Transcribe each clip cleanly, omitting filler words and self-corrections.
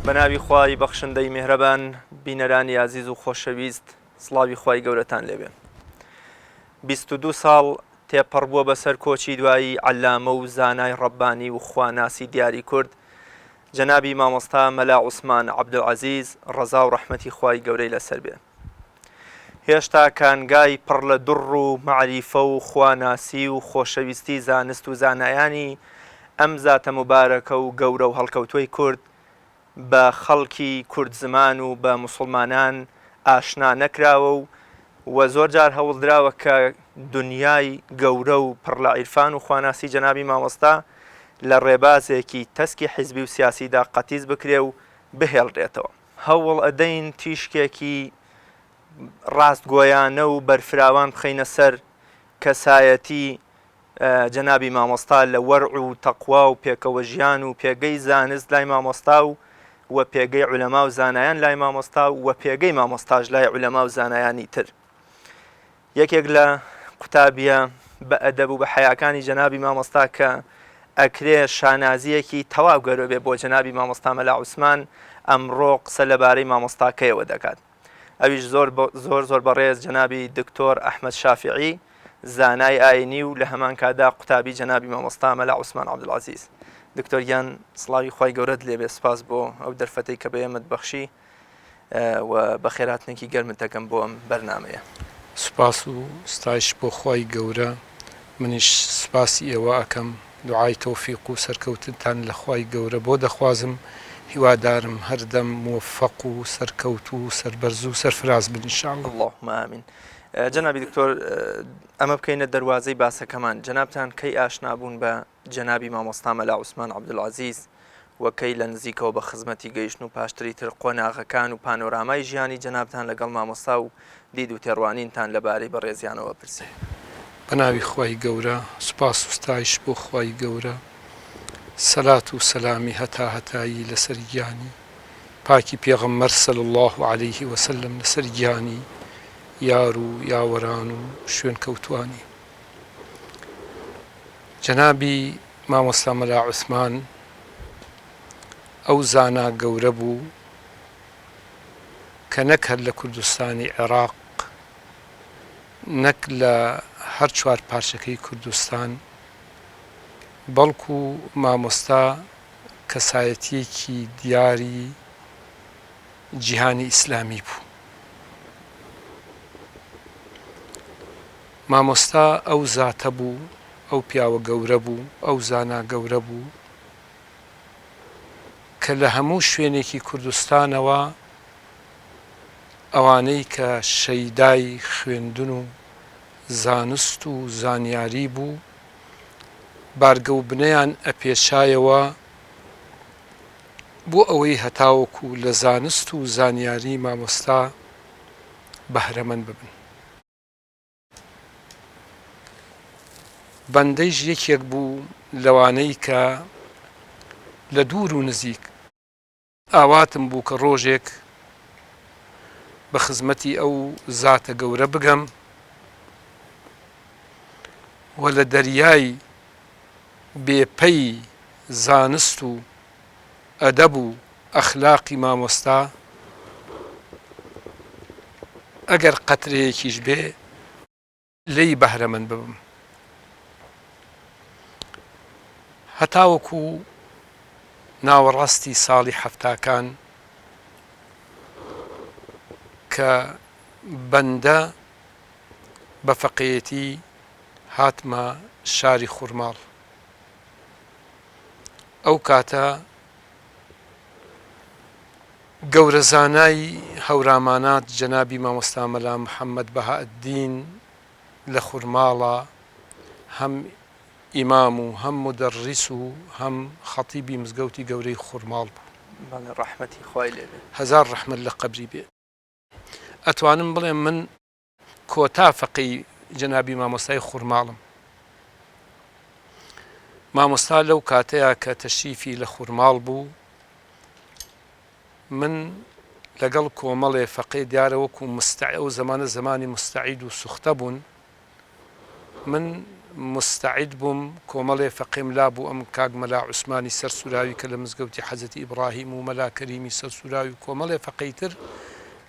بەناوی خوای بەخشندەی میهرەبان بینەرانی عزیز و خۆشەویست سڵاوی خوای گەورەتان لێبێ. 22 ساڵ تێپەڕبووە بەسەر کۆچی دوایی عەلامە و زانای ڕەبانی و خواناسی دیاری کورد جەنابی مامۆستا مەلا عوسمان عەبدولعەزیز ڕەزا و ڕەحمەتی خوای گەورەی لەسەر بێ. هێشتا کانگای پڕ لە دوڕ و مەعریفە و خواناسی و خۆشەویستی زانست و زانایانی ئەم زاتە مبارەکە و گەورە و هەڵکەوتووی کورد بە خەڵکی کورد زمان و بە موسڵمانان ئاشنا نەکراوە و زۆر جار هەوڵدراوە کە دنیای گەورە و پڕ لە عیرفان و خواناسی جەنابی مامۆستا لە ڕێبازێکی تەسکی حیزبی و سیاسیدا قەتیز بکرێ و بهێڵدرێتەوە. هەوڵ ئەدەین تیشکێکی ڕاستگۆیانە و بەرفراوان بخەینە سەر کەسایەتی جەنابی مامۆستا لە وەرع و تەقوا و پێکەوە ژیان و پێگەی زانست لای مامۆستا و پێگەی عولەما و زانایان لای مامۆستا و پێگەی مامۆستاژ لای عولەما و زانایانی تر. یەکێک لە قوتابیە بە ئەدەب و بە حەیاکانی جەنابی مامۆستا کە ئەکرێ شانازیەکی تەواو گەورە بێ بۆ جەنابی مامۆستا مەلا عوسمان ئەمڕۆ قسە لەبارەی مامۆستاکەیەوە دەکات. ئەویش زۆر بەڕێز جەنابی دکتۆر ئەحمەد شافعی زانای ئاینی و لە هەمان کادا قوتابی جەنابی مامۆستا مەلا عوسمان عەبدولعەزیز. دکتۆریان سڵاوی خوای گەورەت لێبێ، سپاس بۆ ئەو دەرفەتەی کە بە ئێمەت بەخشی و بە خێراتنێکی گەرمت دەکەم بۆ ئەم بەرنامەیە. سپاس و ستایش بۆ خوای گەورە. منیش سپاسی ئێوە ئەکەم، دوعای تەوفیق و سەرکەوتنتان لە خوای گەورە بۆ دەخوازم. هیوادارم هەردەم موفق و سەرکەوت و سەربەرز و سەرفراز بن ئینشاءالله. اللهم ئامین. جەنابی دکتۆر ئەمە بکەینە دەواازەی باسەکەمان. جەنابتان کەی ئاشنابوون بە جەنابی مامۆستا مەلا عوسمان عەبدولعەزیز و کەی لە نزیکەوە بە خزمەتی گەیشتن و پاشتری تر قۆناغەکان و پانۆرامای ژیانی جەنابتان لەگەڵ مامۆستا و دید و تێڕوانینتان لەبارەی بەڕێزیانەوە پرسی. بەناوی خوای گەورە، سوپاس و ستایش بۆ خوای گەورە، سەلات و سەلامی هەتایی لەسەر گیانی پاکی پێغەمبەر صلی الله علیه وسلم، لەسەر گیانی یار و یاوەران و شوێن کەوتوانی. جەنابی مامۆستا مەلا عوسمان ئەو زانا گەورە بوو کە نەک هەر لە کوردستانی عێراق، نەک لە هەر چوار پارچەکەی کوردستان، بەڵکو مامۆستا کەسایەتیەکی دیاری جیهانی ئیسلامی بوو. مامۆستا ئەو زاتە بوو، ئەو پیاوە گەورە بوو، ئەو زانا گەورە بوو کە لە هەموو شوێنێکی کوردستانەوە ئەوانەی کە شەیدای خوێندن و زانست و زانیاری بوو بارگە و بنەیان ئەپێشایەوە بۆ ئەوەی هەتاوەکو لە زانست و زانیاری مامۆستا بەهرەمەند ببن. بەندەیش یەکێک بوو لەوانەی کە لە دوور و نزیک ئاواتم بوو کە ڕۆژێک بە خزمەتی ئەو زاتە گەورە بگەم و لە دەریای بێپەی زانست و ئەدەب و ئەخلاقی مامۆستا ئەگەر قەترەیەکیش بێ لێی بەهرەمەند ببم. هەتاوەکو ناوەڕاستی ساڵی حەفتاکان کە بەندە بە فەقێتی هاتمە شاری خوڕماڵ. ئەو کاتە گەورە زانای هەورامانات جەنابی مامۆستا مەلا محەممەد بەهائەددین لە خوڕماڵە هەم ئیمام و هەم مدەڕیس و هەم خەتیبی مزگەوتی گەورەی خوڕماڵ بوو. ڕەحمەتی خوای لێبێ، هەزار ڕەحمەت لە قەبری بێ. ئەتوانم بڵێم من کۆتا فەقی جەنابی مامۆستای خوڕماڵم. مامۆستا لەو کاتەیە کە تەشریفی لە خوڕماڵ بوو، من لەگەڵ کۆمەڵێ فەقێ دیارە وەکو ئەو زەمانە زمانی مستەعید و سوختە بوون، من مستعد بووم کۆمەڵێ فەقیم لا بوو ئەم کاک مەلا عوسمانی سەرسوراوی کە لە مزگەوتی حەزەتی ئیبراهیم و مەلا کەریمی سەرسوراوی و کۆمەڵێ فەقیتر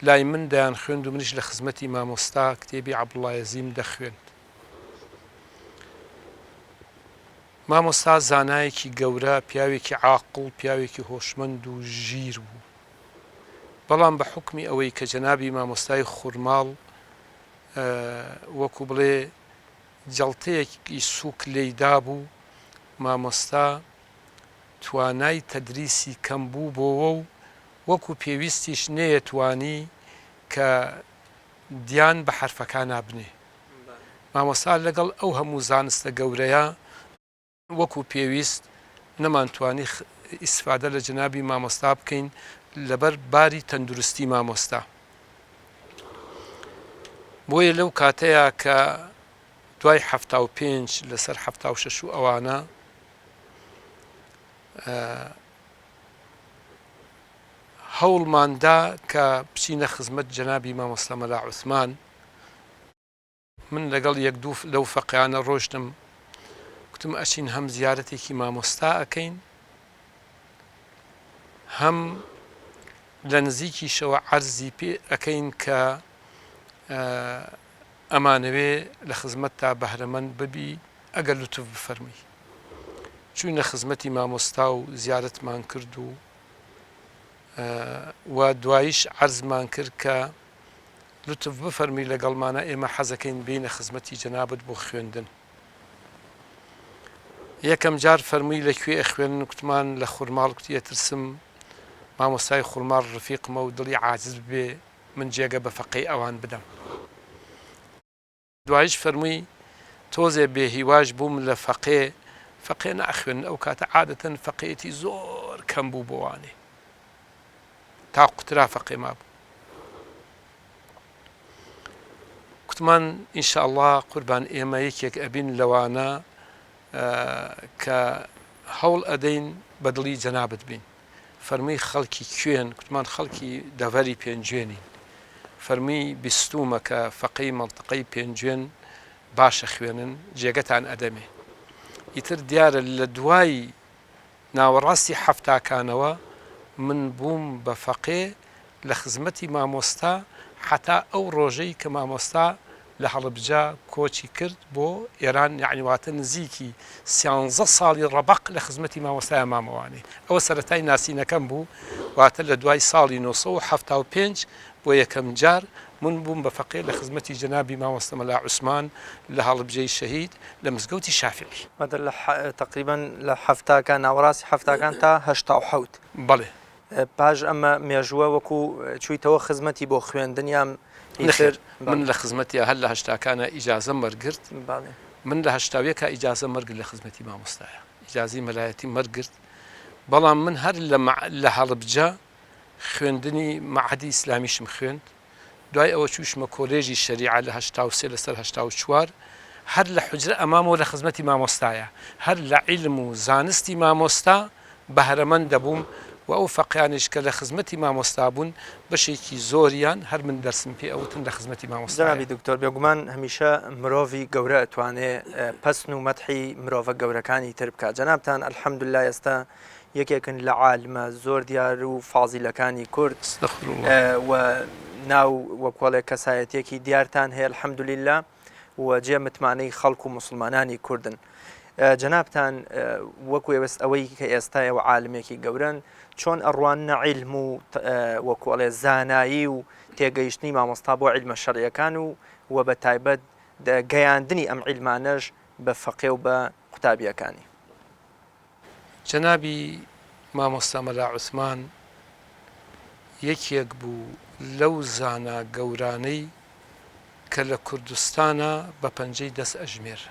لای من دایان خوێند و منیش لە خزمەتی مامۆستا کتێبی عەبدوڵڵای عەزیم دەخوێند. مامۆستا زانایەکی گەورە، پیاوێکی عاقڵ، پیاوێکی هۆشمەند و ژیر بوو. بەڵام بە حکمی ئەوەی کە جەنابی مامۆستای خوورماڵ وەکو بڵێ جەڵتەیەکی سووک لێیدا بوو، مامۆستا توانای تەدریسی کەم بوو بۆەوە و وەکو پێویستیش نەیەتوانی کە دیان بە حرفەکان نابنێ. مامۆستا لەگەڵ ئەو هەموو زانستە گەورەیە وەکو پێویست نەمانتوانی ئیسفادە لە جەنابی مامۆستا بکەین لەبەر باری تەندروستی مامۆستا. بۆیە لەو کاتەیە کە دوای 75 لەسەر 76 و ئەوانە هەوڵماندا کە بچینە خزمەت جەنابی مامۆستا مەلا عوسمان. من لەگەڵ یەک دوو لەو فەقیانە ڕۆشتم، گوتم ئەچین هەم زیارەتێکی مامۆستا ئەەکەین، هەم لە نزیکیشەوە عەرزی پێ ئەەکەین کە ئەمانەوێ لە خزمەتتا بەهرەمەند ببی ئەگەر لوتف بفەرمی. چووینە خزمەتی مامۆستا و زیارەتمان کرد و دواییش عەرزمان کرد کە لوتف بفەرمی لەگەڵمانە ئێمە حەزەکەین بینە خزمەتی جەنابەت بۆ خوێندن. یەکەم جار فەرمووی لەکوێ ئەخوێنن؟ کوتمان لە خوورماڵ. کوتی ئەترسم مامۆستای خوورماڵ ڕفیقمە و دڵی عاجز بێ من جێگە بە فەقێی ئەوان بدەم. دوایش فەرمووی تۆزێ بێهیواش بووم لە فەقێ ناخوێن. ئەو کاتە عادەتەن فەقێتی زۆر کەم بوو بۆوانێ، تا قوترا فەقێ مابوو. کوتمان ئینشاءڵڵا قوربان ئێمە یەکێک ئەبین لەوانە کە هەوڵ ئەدەین بە دڵی جەنابەت بین. فەرمووی خەڵکی کوێن؟ کوتمان خەڵکی دەڤەری پێنجوێنین. فەرمووی بیستومە کە فەقەی مەڵتقەی پێنجوێن باشە خوێنن، جێگەتان ئەدەمێ. ئیتر دیارە لە دوای ناوەڕاستی حەفتاکانەوە من بووم بە فەقێ لە خزمەتی مامۆستا حتا ئەو ڕۆژەی کە مامۆستا لە هەڵبجا کۆچی کرد بۆ ئێران، یعنی واتە نزیکی 13 ساڵی ڕەبەق لە خزمەتی مامۆستایە مامەوانێ. ئەوە سەرەتای ناسینەکەم بوو، واتە لە دوای ساڵی 1975 بۆ یەکەم جار من بووم بە فەقێ لە خزمەتی جەنابی مامۆستا مەلا عوسمان لە هەڵبجەی شەهید لە مزگەوتی شافعی. تقریبا لە حەفتاکان ناوەڕاستی حەفتاکان تا 87. بەڵێ. پاش ئەمە مێژووە وەکو چوویتەوە خزمەتی بۆ خوێندنیان من لە خزمەتی هەر لە هەشتاکانە ئیجازە مەرگرت. من لە هەشتاویەکە ئیجازە مەرگرت لە خزمەتی مامۆستایە، ئیجازی مەلایەتی مەرگرت. بەڵام من هەر لە هەڵبجە خوێندنی مەعهەدی ئیسلامیشم خوێند. دوای ئەوە چووشمە کۆلێژی شەریعە لە 83 لەسەر 84. هەر لە حوجرە ئەمامەوە لە خزمەتی مامۆستایە، هەر لە عیلم و زانستی مامۆستا بەهرەمەند دەبووم و ئەو فەقیانش کە لە خزمەتی مامۆستا بوون بەشێکی زۆریان هەر من دەرسم پێ ئەوتن لە خزمەتی مامۆستا. جەنابی دکتۆر بێگومان هەمیشە مرۆڤی گەورە ئەتوانێ پەسن و مەدحی مرۆڤە گەورەکانی تر بکات. جەنابتان ئەلحەمدوللا ئێستا یەکێکن لە عالمە زۆر دیار و فازیلەکانی کورد و ناو وەکوڵێ کەسایەتێکی دیارتان هەیە ئەلحەمدوللیلا و جێ متمانەی خەڵک و موسڵمانانی کوردن. جەنابتان وەکو ئەوەی کە ئێستایە و عالمێکی گەورن، چۆن ئەڕوانە عیلم و وەکوڵێ زانایی و تێگەیشتنی مامۆستا بۆ عیلمە شەرعیەکان و بە تایبەت گەیاندنی ئەم عیلمانەش بە فەقێ و بە قوتابیەکانی. جەنابی مامۆستا مەلا عوسمان یەکێک بوو لەو زانا گەورانەی کە لە کوردستانە بە پەنجەی دەست ئەژمێر.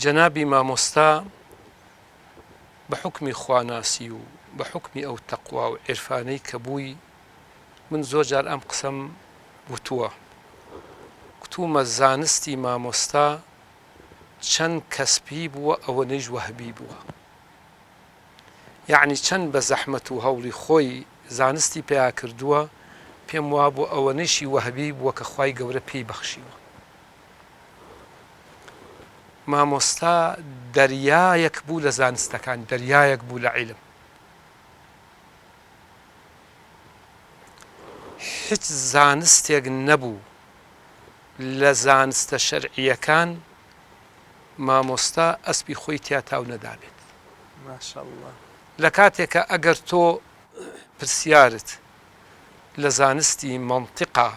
جەنابی مامۆستا بە حکمی خواناسی و بە حکمی ئەو تەقوا و عێرفانەی کە بووی، من زۆر جار ئەم قسەم وتووە، کتومە زانستی مامۆستا چەند کەسبی بووە ئەوەنەیش وەهبی بووە. یعنی چەند بە زەحمەت و هەوڵی خۆی زانستی پێیا کردووە، پێم وا بۆ ئەوەنەشی وەهبی بووە کە خوای گەورە پێی بەخشیوە. مامۆستا دەریایەک بوو لە زانستەکان، دەریایەک بوو لە عیلم. هیچ زانستێک نەبوو لە زانستە شەرعیەکان مامۆستا ئەسپی خۆی تیاتاو نەدابێت. ماشاءالله. لە کاتێکە ئەگەر تۆ پرسیارت لە زانستی مەنتیقا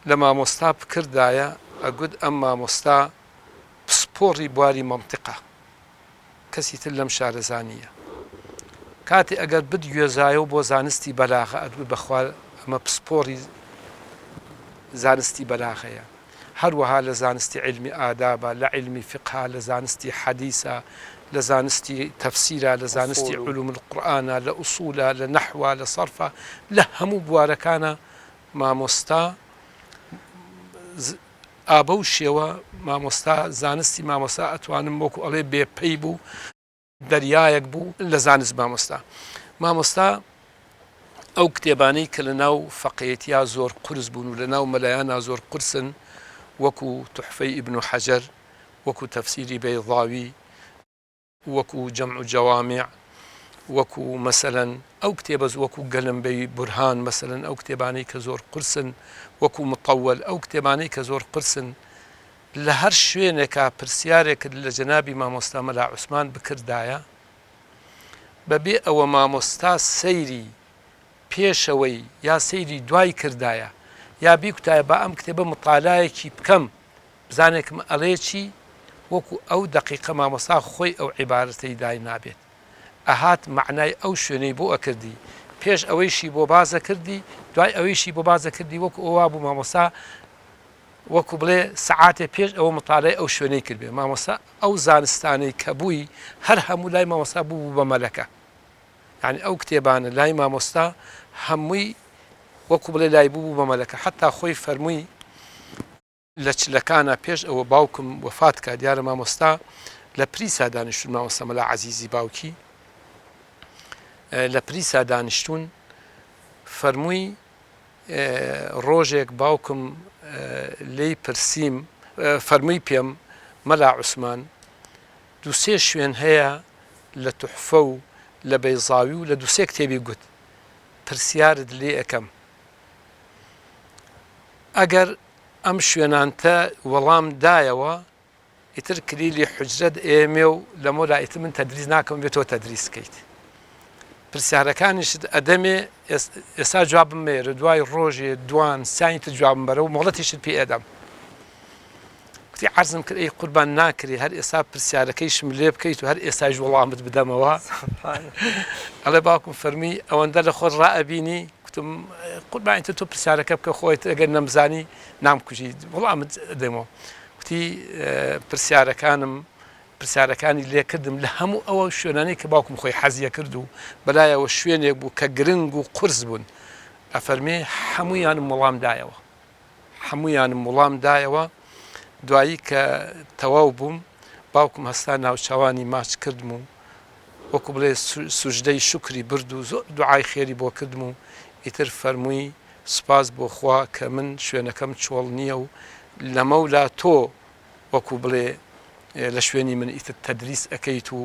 لە مامۆستا بکردایە ئەگوت ئەم مامۆستا پسپۆڕی بواری مەنتیقا، کەسی تر لەم شارەزانیە. کاتێ ئەگەر بدگوێزایە بۆ زانستی بەلاغە ئەدوت بەخوا ئەمە پسپۆڕی زانستی بەلاغەیە. هەروەها لە زانستی علمی ئادابە، لە علمی فقها، لە زانستی حەدیثە، لە زانستی تەفسیرە، لە زانستی علوم القورئانە، لە ئوسوولە، لە نەحوە، لە سەرفە، لە هەموو بوارەکانە مامۆستا ئابە و شێوە مامۆستا زانستی مامۆستا ئەتوانم وەکو ئەڵێ بێپەی بوو، دەریایەک بوو لە زانست مامۆستا. مامۆستا ئەو کتێبانەی کە لە ناو فەقێتیا زۆر قورس بوون و لە ناو مەلایانە زۆر قورسن، وەکو توحفەی ئیبن حەجەر، وەکو تەفسیری بەیضاوی، وەکو جەمع جەوامع، وەکو مەسەلەن ئەو کتێبە وەکو گەلمبەی بورهان، مەسەلەن ئەو کتێبانەی کە زۆر قورسن، وەکو مطەوەل، ئەو کتێبانەی کە زۆر قورسن. لە هەر شوێنێکە پرسیارێکت لە جەنابی مامۆستا مەلا عوسمان بکردایە، بەبێ ئەوە مامۆستا سەیری پێشەوەی یا سەیری دوای کردایە، یا بیکوتایە با ئەم کتێبە مطالعەیەکی بکەم بزانێکم ئەڵێکی، وەکو ئەو دقیقە مامۆستا خۆی ئەو عیبارەتەی دای نابێت. ئەهات معنای ئەو شوێنەی بۆ ئەکردی، پێش ئەوەیشی بۆ بازە کردی، دوای ئەوەیشی بۆ بازە کردی، وەکو ئەووا بوو مامۆستا وەکو بڵێ سەعاتێ پێش ئەوە مطالعەی ئەو شوێنەی کردبێ. مامۆستا ئەو زانستانەی کە بووی هەر هەموو لای مامۆستا بوو بە مەلەکە. یعنی ئەو کتێبانە لای مامۆستا هەمووی وەکو بڵێ لای بوو بە مەلەکە. حتا خۆی فەرمووی لە چلەکانە پێش ئەوە باوکم وەفات کە دیارە مامۆستا لە پریسا دانیشتون، مامۆستا مەلا عەزیزی باوکی لە پریسا دانیشتون، فەرمووی ڕۆژێک باوکم لێی پرسییم، فەرمووی پێم مەلا عوسمان دووسێ شوێن هەیە لە توحفە و لە بەیضاوی و لە دووسێ کتێبی گوت پرسیارت لێ ئەەکەم، ئەگەر ئەم شوێنانتە وەڵام دایەوە ئیتر کلیلی حجرەت ئێمێ و لە مۆلا ئیتر من تەدریس ناکەم بێتەوە تەدریسکەیت. پرسیارەکانیشت ئەدەمێ ئێستا جوابم مێرە، دوای ڕۆژێ دوان ساینتە جوابم بەرە و مۆڵەتیشت پێ ئەدەم. وتی عەرزم کرد ئەی قوربان ناکری هەر ئێستا پرسیارەکەیشم لێ بکەیت و هەر ئێستاش وەڵامت بدەمەوە. ئەڵێ باوکم فەرمی ئەوەندە لە خۆت ڕائەبینی؟ وتم قوربانیتە تۆ پرسیارەکە بکە خۆیت، ئەگەر نەمزانی نامکوژی وەڵامت دەمەوە. وتی پرسیارەکانی لێ کردم لە هەموو ئەوە شوێنانەی کە باوکم خۆی حەزیە کرد و بەلایەوە شوێنێک بوو کە گرنگ و قورس بوون. ئەفەرمێ هەموویانم وەڵام دایەوە، هەموویانم وەڵام دایەوە. دوایی کە تەواو بووم باوکم هەستا ناوچاوانی ماچ کردم و وەکو بڵێ سوژدەی شکری برد و زۆر دوعای خێری بۆ کردم و ئیتر فەرمووی سپاس بۆ خوا کە من شوێنەکەم چۆڵ نییە و لە مەولا تۆ وەکو بڵێ لە شوێنی من ئیتر تەدریس ئەەکەیت و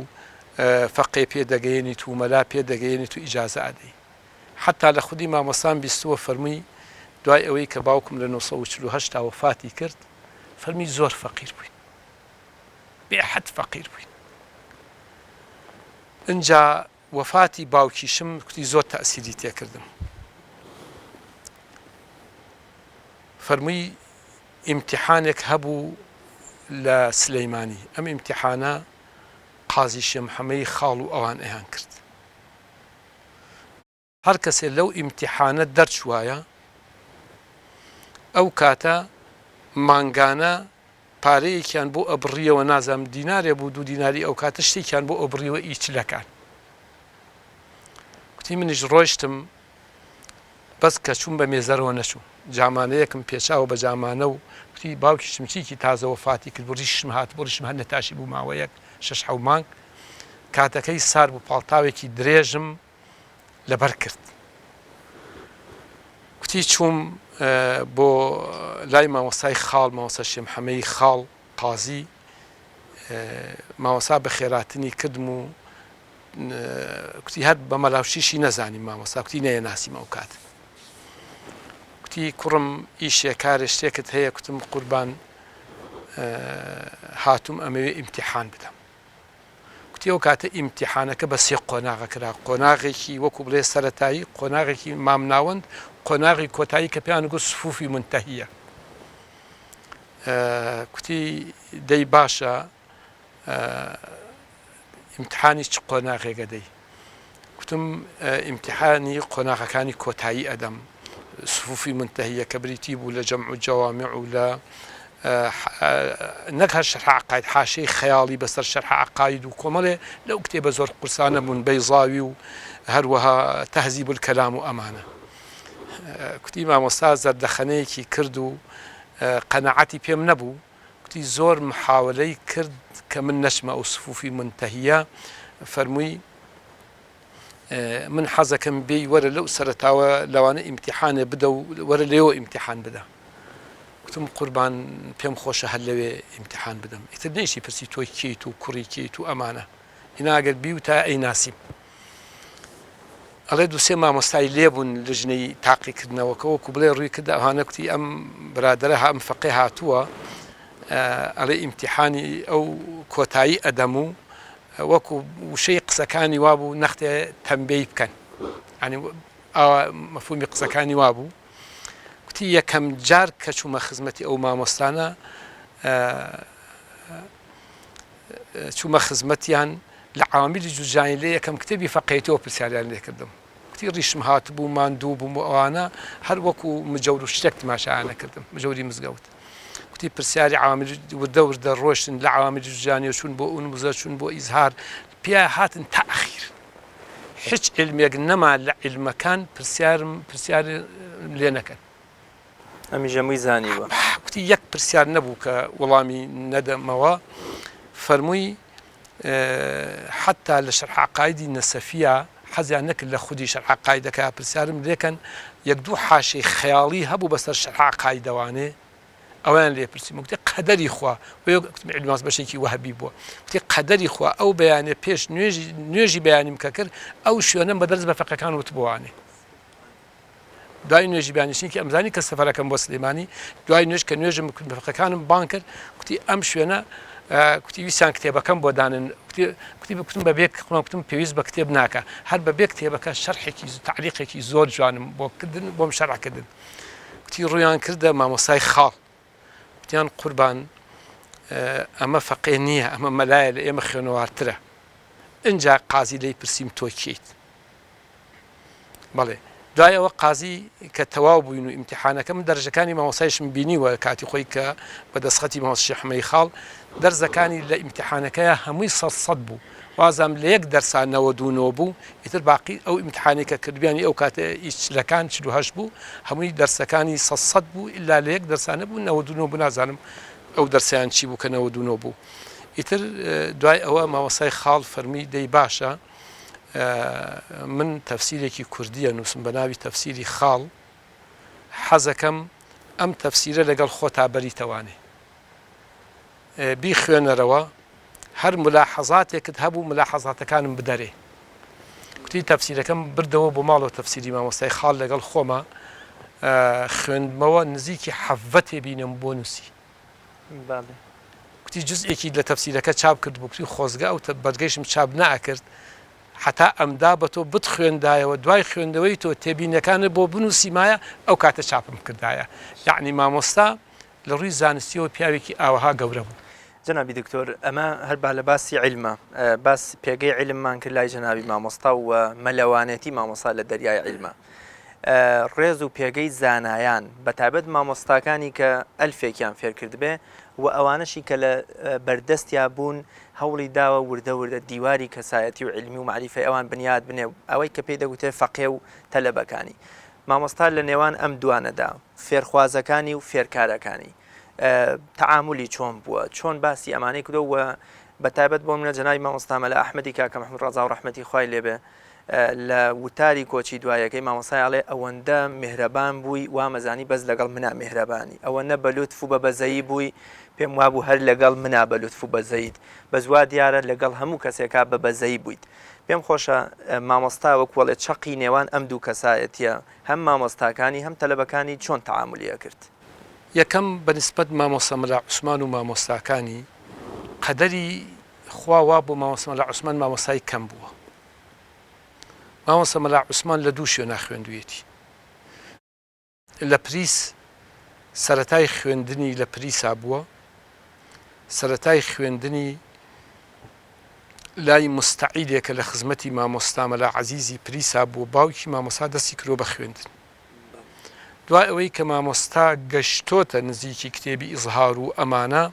فەقێ پێ دەگەیەنیت و مەلا پێ دەگەیەنیت و ئیجازە ئەدەی. حتا لە خودی مامۆستان بیستووە فەرمووی دوای ئەوەی کە باوکم لە 1940 وەفاتی کرد فەرمی زۆر فەقیر بووین، بێحەد فەقیر بووین. ئینجا وەفاتی باوکیشم کوتی زۆر تەئسیری تێکردم. فەرمووی ئیمتیحانێک هەبوو لە سلەیمانی، ئەم ئیمتیحانە قازی شێخ محەممەدی خاڵ و ئەوان ئەیان کرد. هەر کەسێ لەو ئیمتیحانە دەرچوایە ئەو کاتە مانگانە پارەیەکیان بۆ ئەبڕیەوە، نازانم دینارێ بوو 2 دیناری ئەو کاتە شتێکیان بۆ ئەبڕیەوە ئیچلەکان. کوتی منیش ڕۆیشتم بەس کە چوون بە مێزەرەوە نەچوو، جامانەیەکم پێچاوە بە جامانە و کوتی باوکیشم چیکی تازە وەفاتی کرد، بۆ ڕیشم هات، بۆ ڕیشم هەر نەتاشی بوو ماوەیەک 6 مانگ. کاتەکەی سار بوو پاڵتاوێکی درێژم لەبەر کرد. کوتی چووم بۆ لای مامۆستای خاڵ مامۆستا شێخ محەممەدی خاڵ قازی مامۆستا بە خێراتنی کردم و کوتی هەر بە مەلاوشیشی نەزانیم مامۆستا کوتی نەیە ناسیم ئەو کات کوتی کوڕم ئیشێ کارێ شتێکت هەیە کوتم قوربان هاتووم ئەمەوێ ئیمتیحان بدەم کوتی ئەو کاتە ئیمتیحانەکە بە سێ قۆناغە کرا قۆناغێکی وەکو بڵێ سەرەتایی قۆناغێکی مامناوەند قۆناغی کۆتایی کە پێیان گوت سفوفی منتەهیە کوتی دەی باشە ئیمتحانی چ قۆناغێگە دەی کوتم ئیمتحانی قۆناغەکانی کۆتایی ئەدەم سفوفی منتەهیە کە بریتی بوو لە جەمع و جەوامع و لە نەک هەر شەرح عەقاید حاشەی خەیاڵی بەسەر شەرح عەقاید و کۆمەڵێ لەو کتێبە زۆر قورسانە بوون بەیزاوی و هەروەها تەهذیب الکەلام و ئەمانە کوتی مامۆستا زەردەخەنەیەکی کرد و قەنەعەتی پێم نەبوو کوتی زۆر محاولەی کرد کە من نەچمە ئەو سفوفی منتەهیە فەرمووی من حەزەکەم بێی وەرە لەو سەرەتاوە لەوانە ئیمتیحانێ بدە و وەرە لێوە ئیمتیحان بدە کوتم قوربان پێم خۆشە هەر لەوێ ئیمتیحان بدەم ئیتر نەیشی پرسی تۆی کیت و کوڕی کیت و ئەمانە هیناگەر بی و تا ئەی ناسیم ئەڵێ دووسێ مامۆستای لێبوون لە ژنەی تاقیکردنەوەکە وەکو بڵێ ڕووی کردە ئەوانە کوتی ئەم برادرە ئەم فەقێ هاتووە ئەڵێ ئیمتیحانی ئەو کۆتایی ئەدەم و وەکو وشەی قسەکانی وابوو نەختێ تەمبەی بکەن ینی مەفهومی قسەکانی وابوو کوتی یەکەم جار کە چوومە خزمەتی ئەو مامۆستانە چوومە خزمەتیان لە عوامیلی جوزجانی لێ یەکەم کتێبی فەقێتەوە پرسیاریان لێ کردم کوتی ڕیشم هاتبوو ماندوو بووم و ئەوانە هەر وەکو مجەور و شتێک تماشایانە کردم مجەوری مزگەوت کوتی پرسیاری عوامیل وردە وردە ڕۆشتن لە عوامیلی جوزجانی چوون بۆ ئون وزە چوون بۆ ئیزهار پیا هاتن تەئخیر هیچ علمێک نەما لە علمەکان پرسیار لێ نەکەن ئەمی ژەمووی زانیوە کوتی یەک پرسیار نەبوو کە وەڵامی نەدەمەوە فەرمووی حتا لە شەرح عەقایدی نەسەفیە حەزیان نەکرد لە خودی شەرح عەقایدەکە پرسیارم لێکەن یەک دوو حاشەی خەیاڵی هەبوو بەسەر شەرح عەقایدەوانێ ئەویان لێ پرسیم وتی قەدەری خوا علماس بەشێکی وەهەبی بووە وتی قەدەری خوا ئەو بەیانێ پێش نوێژی بەیانیم کە کرد ئەو شوێنە بەدەرز بە فەقەکان وتبووانێ دوای نوێژی بیانیشتنی کە ئەمزانی کە سەفەرەکەم بۆ سلێمانی دوای نوێژ کە نوێژم بە فەقەکانم بان کرد کوتی ئەم شوێنە کوتی ویسان کتێبەکەم بۆ دانن کوتی بکوتم بە بێک کوتم پێویست بە کتێب ناکە هەر بە بێ کتێبەکە شەرحێکی تعلیقێکی زۆر جوانم بۆ کردن بۆم شەرحکردن کوتی ڕویان کردە مامۆستای خاڵ کوتیان قوربان ئەمە فەقێ نییە ئەمە مەلایە لە ئێمە خوێنەوارترە ئینجا قازی لی پرسیم تۆ کیت بەڵێ دوایەوە قازی کە تەواو بووین و ئیمتیحانەکەم دەرجەکانی مامۆستایشم بینیوە کاتی خۆی کە بە دەستخەتی مامۆستا شێخ محەممەدی خاڵ دەرزەکانی لە ئیمتیحانەکەیە هەمووی سەد بوو وازام لە یەک دەرسان 99 بوو ئیتر باقی ئەو ئیمتیحانێکە کردبیانی ئەو کاتە ئیچلەکان 48 بوو هەمووی دەرسەکانی 100 بوو ئللا لە یەک دەرسانە بوو 99 بوو نازانم ئەو دەرسیان چی بوو کە 99 بوو ئیتر دوای ئەوە مامۆستای خاڵ فەرمی دەی باشە من تەفسیرێکی کوردیە نووسم بە ناوی تەفسیری خاڵ حەزەکەم ئەم تەفسیرە لەگەڵ خۆتا بەریتەوانێ بی خوێنەرەوە هەر ملاحەزاتێکت هەبوو ملاحەزاتەکانم بدەرێ کوتی تەفسیرەکەم بردەوە بۆ ماڵەوە تەفسیری مامۆستای خاڵ لەگەڵ خۆمە خوێندمەوە نزیکی 7 بینم بۆ نووسی کوتی جزئێکی لە تەفسیرەکە چاپ کرد بوو کوتی خۆزگە ئەو بەرگەیشم چاپ نەئەکرد حتا ئەمدا بە تۆ بتخوێندایەوە دوای خوێندەوەی تۆ تێبینەکانت بۆ بنووسیمایە ئەو کاتە چاپم کردایە یعنی مامۆستا لە ڕووی زانستیەوە پیاوێکی ئاوەها گەورە بوو جەنابی دکتۆر ئەمە هەر با لە باسی علمە باس پێگەی علممان کرد لای جەنابی مامۆستا و مەلەوانێتی مامۆستا لە دەریای علمە ڕێز و پێگەی زانایان بەتابەت مامۆستاکانی کە ئەلفێکیان فێر کرد بێ و ئەوانەشی کە لە بەردەستیا بوون هەوڵی داوە وردە وردە دیواری کەسایەتی و علمی و معریفەی ئەوان بنیاد بنێ ئەوەی کە پێی دەگوتێ فەقێ و تەلەبەکانی مامۆستا لە نێوان ئەم دوانەدا فێرخوازەکانی و فێرکارەکانی تەعاملی چۆن بووە چۆن باسی ئەمانەی کردەوە بەتایبەت بۆ منە جەنابی مامۆستا مەلا ئەحمەدی کاکە محمود ڕەزا و ڕەحمەتی خوای لێبێ لە وتاری کۆچی دوایەکەی مامۆسایڵێ ئەوەندە میهرەبان بووی وامەزانی بەس لەگەڵ منا میهرەبانی ئەوەندە بەلوتف و بە بەزەیی بووی پێم وابوو هەر لەگەڵ منا بەلوتف و بەزەیت بەزوا دیارە لەگەڵ هەموو کەسێکا بە بەزەیی بوویت پێم خۆشە مامۆستا وەکوڵێت چەقی نێوان ئەم دوو کەسایەتیە هەم مامۆستاکانی هەم تەلەبەکانی چۆن تەعاملیە کرد یەکەم بەنسبەت مامۆستا مەلا عوسمان و مامۆستاکانی قەدەری خواوا بۆ مامۆستا مەلا عوسمان مامۆستای کەم بووە مامۆستا مەلا عوسمان لە دوو شوێنە خوێندوویەتی لە پریس سەرەتای خوێندنی لە پریسا بووە سەرەتای خوێندنی لای مستعیدێکە لە خزمەتی مامۆستا مەلا عەزیزی پریسا بوو باوکی مامۆستا دەستی کرۆ بە خوێندن دوای ئەوەی کە مامۆستا گەشتۆتە نزیکی کتێبی ئیزهار و ئەمانە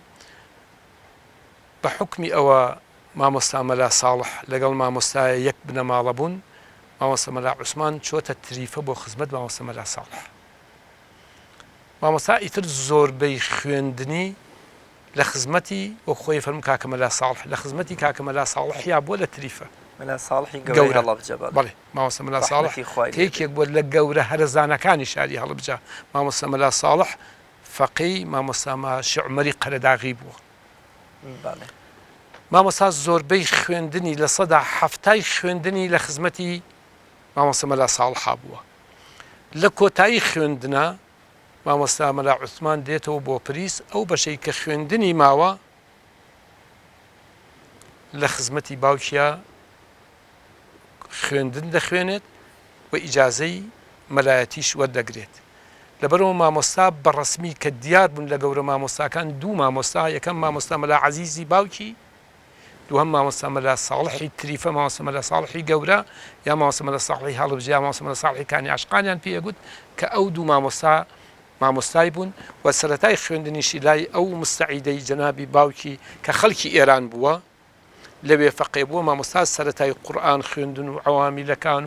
بە حکمی ئەوە مامۆستا مەلا ساڵح لەگەڵ مامۆستایە یەک بنەماڵە بوون مامۆستا مەلا عوسمان چۆتە تریفە بۆ خزمەت مامۆستا مەلا ساڵح مامۆستا ئیتر زۆربەی خوێندنی لە خزمەتی وە خۆی فەرموو کاکە مەلا ساڵح لە خزمەتی کاکە مەلا ساڵح یا بۆ لە تریفە مەلا ساڵحی گەورە هەڵەبجە بەڵێ مامۆستا مەلا ساڵح تێکێک بووە لە گەورە هەرزانەکانی شاری هەڵبجە مامۆستا مەلا ساڵح فەقی مامۆستا شعمەری قەرەداغی بووە مامۆستا زۆربەی خوێندنی لە سەدا هەفتای خوێندنی لە خزمەتی مامۆستا مەلا ساڵحا بووە لە کۆتایی خوێندنە مامۆستا مەلا عوسمان دێتەوە بۆ پریس ئەو بەشەی کە خوێندنی ماوە لە خزمەتی باوکیە خوێندن دەخوێنێت و ئیجازەی مەلایەتیش وەردەگرێت لەبەرەوە مامۆستا بەڕەسمی کە دیار بوون لە گەورە مامۆستاکان دوو مامۆستا یەکەم مامۆستا مەلا عەزیزی باوکی دووهەم مامۆستا مەلا ساڵحی تریفە مامۆستا مەلا ساڵحی گەورە یا مامۆستا مەلا ساڵحی هەڵبجە یا مامۆستا مەلا ساڵحی کانی عاشقانیان پێیەگوت کە ئەو دوو مامۆستای بوون و سەرەتای خوێندنیشی لای ئەو مستعیدەی جەنابی باوکی کە خەڵکی ئێران بووە لەوێ فەقێ بووە مامۆستا سەرەتای قورئان خوێندن و عەوامیلەکان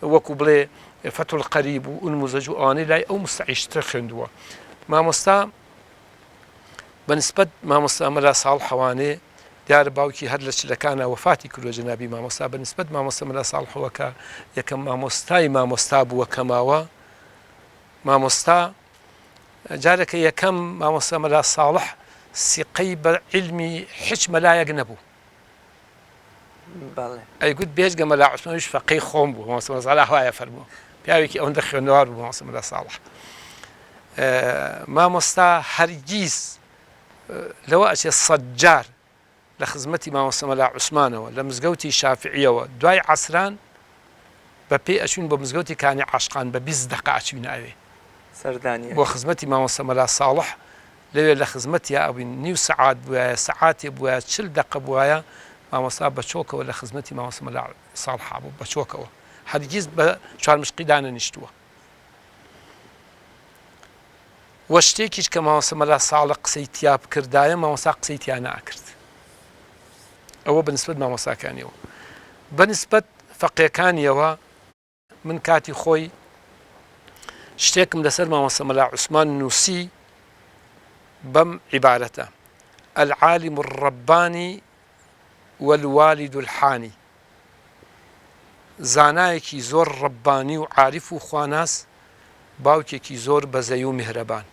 و وەکو بڵێ فتح القەریب و ئولموزەج و ئەوانەی لای ئەو مستعیشتر خوێندووە مامۆستا بەنسبەت مامۆستا مەلا ساڵحەوانێ دیارە باوکی هەر لە چلەکانە وەفاتی کردووە جەنابی مامۆستا بەنسبەت مامۆستا مەلا ساڵحەوە کە یەکەم مامۆستای مامۆستا بووە کەماوە مامۆستا جارێکە یەکەم مامۆستا مەلا ساڵح سیقەی بە علمی هیچ مەلایەک نەبوو ئەیگوت بێژگە مەلا عوسمانیش فەقەی خۆم بوو مامۆستا مەلا ساڵح وایە فەرمووە پیاوێکی ئەوەندە خوێندەوار بوو مامۆستا مەلا ساڵح مامۆستا هەرگیز لەوە ئەچێ سەجار لە خزمەتی مامۆستا مەلا عوسمانەوە لە مزگەوتی شافعیەوە دوای عەسران بە پێی ئەچوین بۆ مزگەوتی کانی عاشقان بە 20 دقە ئەچوینە ئەوێ سەردانی بۆ خزمەتی مامۆستا مەلا ساڵح لەوێ لە خزمەتی ئەبووین نیو سەعات بووایە سەعاتێ بووایە 40 دقە بووایە مامۆستا بەچۆکەوە لە خزمەتی مامۆستا مەلا ساڵحا بوو بەچۆکەوە هەرگیز بە چوارمشقی دانەنیشتووە وە شتێکیش کە مامۆستا مەلا ساڵح قسەی تیا بکردایە مامۆستا قسەی تیا ناکرد ئەوە بەنسبەت مامۆستاکانیەوە بەنسبەت فەقێکانیەوە من کاتی خۆی شتێکم لەسەر مامۆستا مەلا عوسمان نووسی بەم عیبارەتە العالم الربانی والوالد الحانی زانایەکی زۆر ڕەبانی و عاریف و خواناس باوکێکی زۆر بەزەی و میهرەبان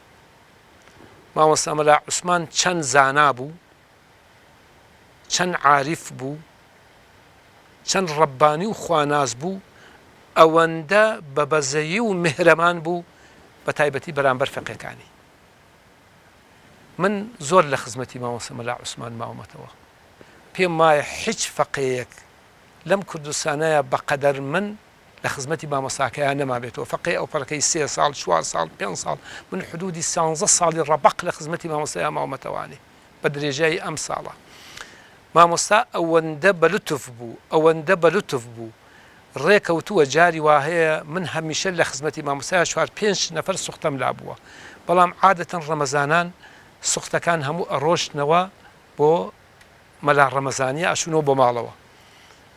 مامۆستا مەلا عوسمان چەند زانا بوو چەند عاریف بوو چەند ڕەبانی و خواناس بوو ئەوەندە بە بەزەیی و میهرەبان بوو بە تایبەتی بەرامبەر فەقێکانی من زۆر لە خزمەتی مامۆستا مەلا عوسمان ماومەتەوە پێم وایە هیچ فەقێیەک لەم کوردستانەیە بەقەدەر من لە خزمەتی مامۆستاکەیان نەمابێتەوە فەقێ ئەو پەرەکەی 3 ساڵ 4 ساڵ 5 ساڵ من حدودی 16 ساڵی ڕەبەق لە خزمەتی مامۆستای ماومەتەوانێ بە درێژایی ئەم ساڵە مامۆستا ئەوەندە بەلوتف بوو ئەوەندە بەلوتف بوو ڕێکەوتووە جاری واهەیە من هەمیشە لە خزمەتی مامۆستای 4-5 نەفەر سوختەم لا بووە بەڵام عادەتەن ڕەمەزانان سوختەکان هەموو ئەڕۆشتنەوە بۆ مەلا ڕەمەزانیە ئەچوونەوە بۆ ماڵەوە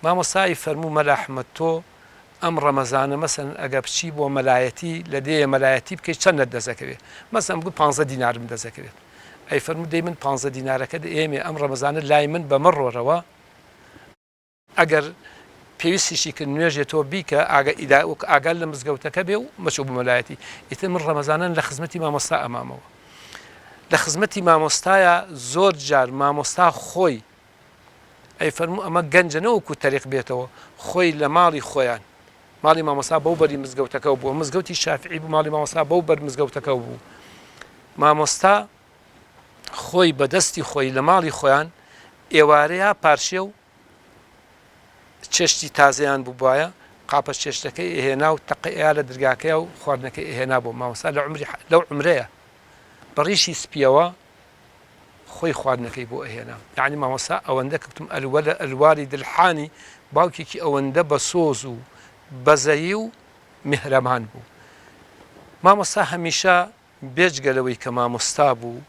مامۆستای فەرموو مەلا ئەحمەد تۆ ئەم ڕەمەزانە مەسەن ئەگە بچی بۆ مەلایەتی لە دێیە مەلایەتی بکەیت چەندت دەزەکەوێت مەسەن بگوت 15 دینارم دەزەکەوێت ئەی فەرموو دەی من 15 دینارەکە ئێمێ ئەم ڕەمەزانە لای من بە مەڕۆرەوە ئەگەر پێویستیشی کرد نوێژێتەوە بیکە ئاگال لە مزگەوتەکە بێ و مەچۆ بمەلایەتی ئیتر من ڕەمەزانان لە خزمەتی مامۆستا ئەمامەوە لە خزمەتی مامۆستایە زۆر جار مامۆستا خۆی ئەی فەرموو ئەمە گەنجەنەوەکو تەریق بێتەوە خۆی لە ماڵی خۆیان ماڵی مامۆستا بەو بەری مزگەوتەکە بووە مزگەوتی شافعی بوو ماڵی مامۆستا بەو بەر مزگەوتەکە بوو مامۆستا خۆی بەدەستی خۆی لە ماڵی خۆیان ئێوارەیە پارشێ و چێشتی تازەیان بووبایە قاپە چێشتەکەی ئێهێنا و تەقەیە لە دەرگاکەیە و خواردنەکەی ئێهێنا بۆ مامۆستا لەو عمرەیە بەڕیشی سپیەوە خۆی خواردنەکەی بۆ ئەهێنا یعنی مامۆستا ئەوەندە کەوتم ئەلواری دڵحانی باوکێکی ئەوەندە بە سۆز و بەزەیی و میهرەمان بوو مامۆستا هەمیشە بێجگەلەوەی کە مامۆستا بوو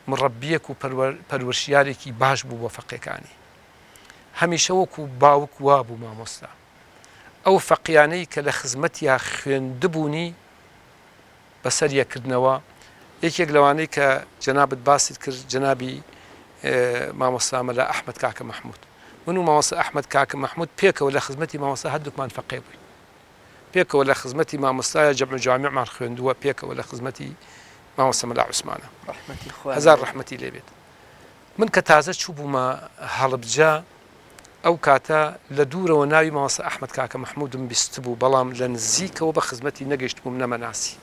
مڕەبیەک و پەروەشیارێکی باش بوو بۆ فەقیەکانی هەمیشە وەکو باوک وا بوو مامۆستا ئەو فەقیانەی کە لە خزمەتیا خوێندبوونی بەسەر یەکردنەوە یەکێک لەوانەی کە جەنابەت باسیت کرد جەنابی مامۆستا مەلا ئەحمەد کاکە مەحموود من و مامۆستا ئەحمەد کاکە مەحموود پێکەوە لە خزمەتی مامۆستا هەردووکمان فەقێ بووین پێکەوە لە خزمەتی مامۆستایە جەمع جامعمان خوێندووە پێکەوە لە خزمەتی مامۆستا مەلا عوسمانە هەزار ڕەحمەتی لێبێت من کە تازە چوو بوومە هەڵبجە ئەو کاتە لە دوورەوە ناوی مامۆستا ئەحمەد کاکە مەحموودم بیست بوو بەڵام لە نزیکەوە بە خزمەتی نەگەیشت بووم نەمەناسی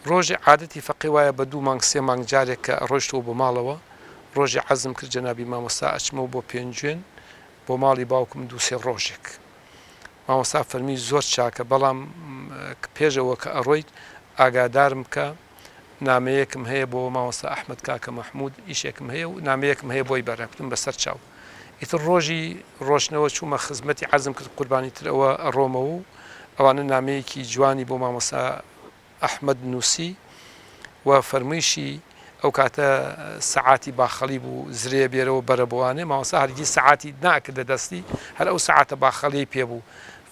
ڕۆژی عادەتی فەقی وایە بە 2 مانگ 3 مانگ جارێک کە ڕۆیشتەوە بۆ ماڵەوە ڕۆژی عەزم کرد جەنابی مامۆستا ئەچمەوە بۆ پێنجوێن بۆ ماڵی باوکم 2-3 ڕۆژێک مامۆستا فەرمی زۆر چاکە بەڵام پێشەوە کە ئەڕۆیت ئاگادارم کە نامەیەکم هەیە بۆ مامۆستا ئەحمەد کاکە مەحموود ئیشێکم هەیە و نامەیەکم هەیە بۆی بەرەکتم بەسەر چاو ئیتر ڕۆژی ڕۆشنەوە چوومە خزمەتی عەزم کرد قوربانی ترەوە ئەڕۆمەوە و ئەوانە نامەیەکی جوانی بۆ مامۆستا ئەحمەد نووسی و فەرموویشی ئەو کاتە سەعاتی باخەڵی بوو زرێ بێرەوە بەرە بۆوانێ مامۆستا هەرگیز سەعاتی ناکردە دەستی هەر ئەو سەعاتە باخەڵی پێبوو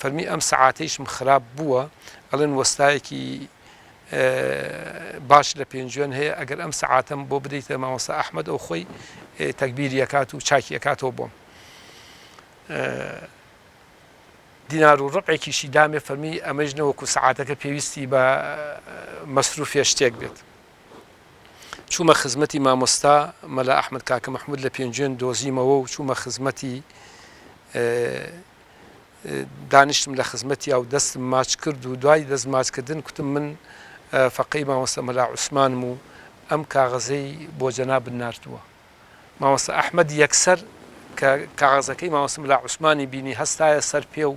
فەرمی ئەم سەعاتەیشم خراپ بووە ئەڵێن وەستایەکی باش لە پێنجوێن هەیە ئەگەر ئەم سەعاتەم بۆ بدەیتە مامۆستا ئەحمەد ئەو خۆی تەکبیری ئەکات و چاکی ئەکاتەوە بۆم دینار و ڕەبعێکیشی دامێ فەرمی ئەمەش نەوەکو سەعاتەکە پێویستی بە مەسروفێ شتێک بێت چوومە خزمەتی مامۆستا مەلا ئەحمەد کاکە مەحموود لە پێنجوێن دۆزیمەوە و چوومە خزمەتی دانیشتم لە خزمەتی ئەو دەستم ماچ کرد و دوای دەست ماچکردن کوتم من فەقی مامۆستا مەلا عوسمانم و ئەم کاغەزەی بۆ جەناب ناردووە مامۆستا ئەحمەد یەکسەر کە کاغەزەکەی مامۆستا مەلا عوسمانی بینی هەستایە سەر پێ و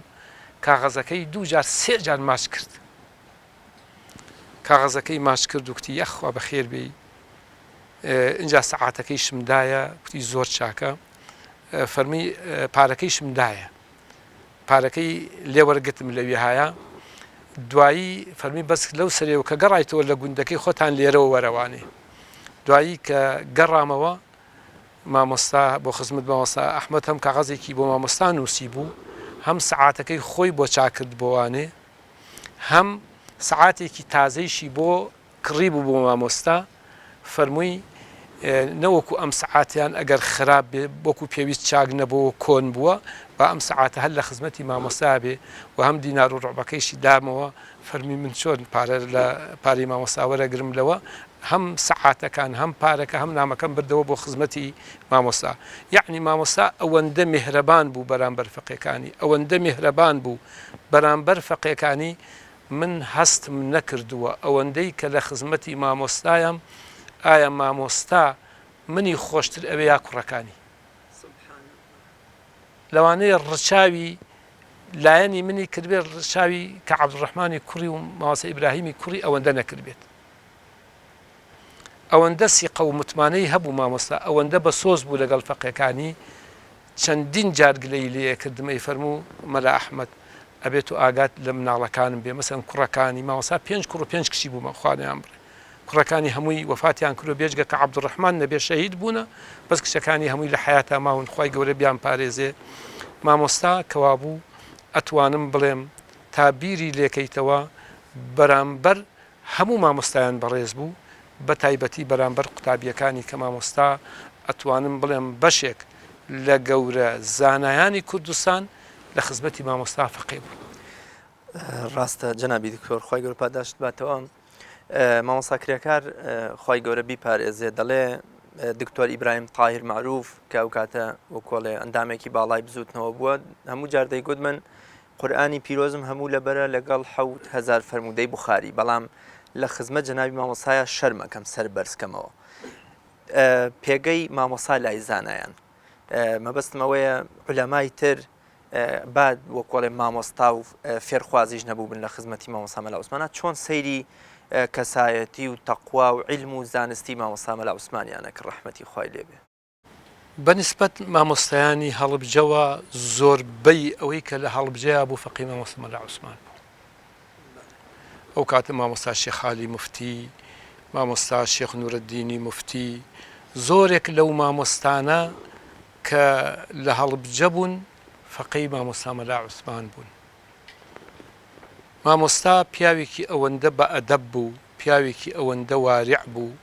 کاغەزەکەی 2 جار 3 جار ماچ کرد کاغەزەکەی ماچ کرد و کوتی یەخوا بەخێر بێی اینجا سەعاتەکەی شمدایە کوتی زۆر چاکە فەرمی پارەکەی شمدایە پارەکەی لێوەرگتم لەوێ هایە دوایی فەرمی بەس لەو سەرێەوە کە گەڕایتەوە لە گوندەکەی خۆتان لێرەوە وەرەوانێ دوایی کە گەڕامەوە مامۆستا بۆ خزمەت مامۆستا ئەحمەد هەم کاغەزێکی بۆ مامۆستا نووسی بوو هەم سەعاتەکەی خۆی بۆ چاکرد بۆوانێ هەم سەعاتێکی تازەیشی بۆ کڕی بوو بۆ مامۆستا فەرمووی نەوەکو ئەم سەعاتیان ئەگەر خراپ بێ بۆکو پێویست چاک نەبەوە کۆن بووە با ئەم سەعاتە هەر لە خزمەتی مامۆستا بێ و هەم دینار و ڕۆبەکەیشی دامەوە فەرمی من چۆن پارە لە پارەی مامۆستا وەرەگرم لەوە هەم سەعاتەکان هەم پارەکە هەم نامەکەم بردەوە بۆ خزمەتی مامۆستا یعنی مامۆستا ئەوەندە میهرەبان بوو بەرامبەر فەقیەکانی ئەوەندە میهرەبان بوو بەرامبەر فەقیەکانی من هەستم نەکردووە ئەوەندەی کە لە خزمەتی مامۆستایم ئایا مامۆستا منی خۆشتر ئەوێ یا کوڕەکانی لەوانەیە ڕچاوی لایەنی منی کردبێت ڕچاوی کە عەبدوڕەحمانی کوڕی و مامۆستا ئیبراهیمی کوڕی ئەوەندە نەکردبێت ئەوەندە سیقە و متمانەی هەبوو مامۆستا ئەوەندە بە سۆز بوو لەگەڵ فەقیەکانی چەندین جار گلەی لێ کردمەی فەرموو مەلا ئەحمەد ئەبێت و ئاگات لە مناڵەکانم بێ مەسەن کوڕەکانی مامۆستا 5 کوڕ و 5 کچی بوومە خوانیان بڕێ کوڕەکانی هەمووی وەفاتیان کردو بێجگە کە عەبدوڕەحمان نەبێ شەهید بوونە بەس کچەکانی هەمووی لە حەیاتا ماون خوای گەورە بیان پارێزێ مامۆستا کەوا بوو ئەتوانم بڵێم تا بیری لێکەیتەوە بەرامبەر هەموو مامۆستایان بەڕێز بوو بە تایبەتی بەرامبەر قوتابیەکانی کە مامۆستا ئەتوانم بڵێم بەشێک لە گەورە زانایانی کوردستان لە خزمەتی مامۆستا فەقێ بوو. ڕاستە جەنابی دکتۆر خی گەورە پاداشت باتەوە مامۆستا کرێکار خی گەورە بیپارێزێ دەڵێ دکتۆر ئیبراهیم تاهیر معروف کە ئەو کاتە وەکۆڵێ ئەندامێکی باڵای بزوتنەوە بووە هەموو جار دەیگوت من قورئانی پیرۆزم هەموو لەبەرە لەگەڵ 1000 فەرموودەی بوخاری بەڵام لە خزمەت جەنابی مامۆسایە شەرمەکەم سەر بەرزکەمەوە پێگەی مامۆسا لای زانایان مەبەستمەوەیە عولەمای تر بعد وەکۆڵێ مامۆستا و فێرخوازیش نەبوو بن لە خزمەتی مامۆستا مەلا عوسمانە چۆن سەیری کەسایەتی و تەقوا و عیلم و زانستی مامۆستا مەلا عوسمانیانە کە ڕەحمەتی خوای لێبێ. بەنسبەت مامۆستایانی هەڵبجەوە زۆربەی ئەوەی کە لە هەڵبجەیە بوو فەقی مامۆستا مەلا عوسمان بوو. ئەو کاتە مامۆستا شێخ عالی موفتی، مامۆستا شێخ نورەدینی موفتی، زۆرێک لەو مامۆستانە کە لە هەڵبجە بوون فەقی مامۆستا مەلا عوسمان بوون. مامۆستا پیاوێکی ئەوەندە بە ئەدەب بوو، پیاوێکی ئەوەندە واریع بوو.